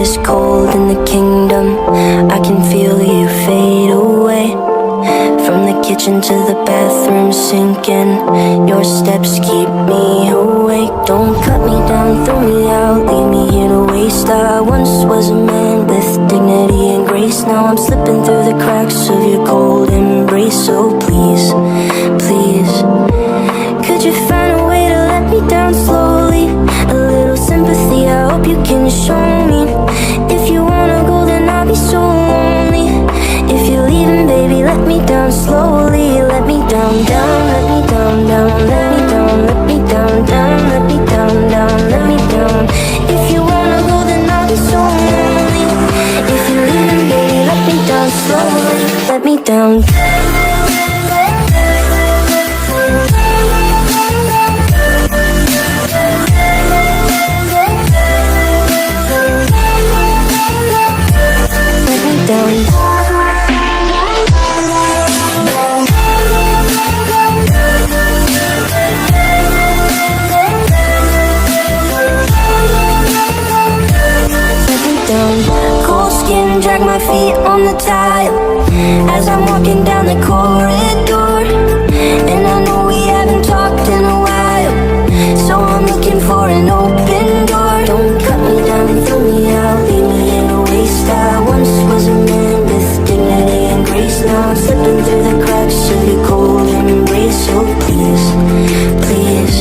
is cold in the kingdom. I can feel you fade away. From the kitchen to the bathroom sinking, your steps keep me awake. Don't cut me down, throw me out, leave me here to waste. I once was a man with dignity and grace. Now I'm slipping through the cracks of your cold embrace. So please, please, could you find a way to let me down slowly? A little sympathy, I hope you can show me. If you wanna go, then I'll be so lonely. If you're leaving, baby, let me down slowly. Let me down, down, let me down, down, let me down, let me down, down, let me down, down, let me down. If you wanna go, then I'll be so lonely. If you're leaving, baby, let me down slowly. Let me down. Cold skin, drag my feet on the tile as I'm walking down the corridor. And I know we haven't talked in a while, so I'm looking for an open door. Don't cut me down and throw me out, leave me in a waste. I once was a man with dignity and grace. Now I'm slipping through the cracks of your cold embrace. So please, please,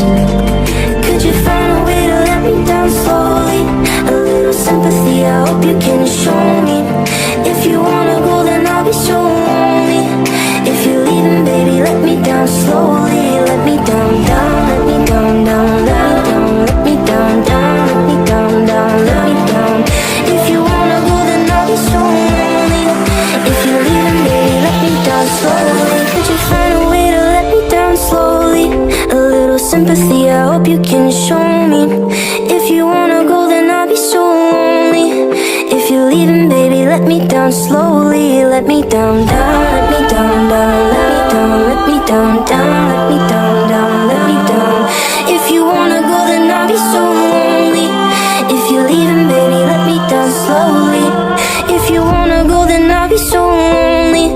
could you find a way to let me down slowly? A little sympathy, I hope you can show me. If you wanna go, then I'll be so lonely. If you're leaving, baby, let me down slowly. Let me down, down, let me down, down, let me down, let me down, down, down, let me down. If you wanna go, then I'll be so lonely. If you're leaving, baby, let me down slowly. Could you find a way to let me down slowly? A little sympathy, I hope you can show me. If you wanna go, then I'll be so lonely. If you're leaving, baby, let me down slowly. Let me down, down, let me down, down, let me down, let me down, down, let me down, down, let me down. If you wanna go, then I'll be so lonely. If you're leaving, baby, let me down slowly. If you wanna go, then I'll be so lonely.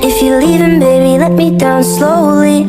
If you're leaving, baby, let me down slowly.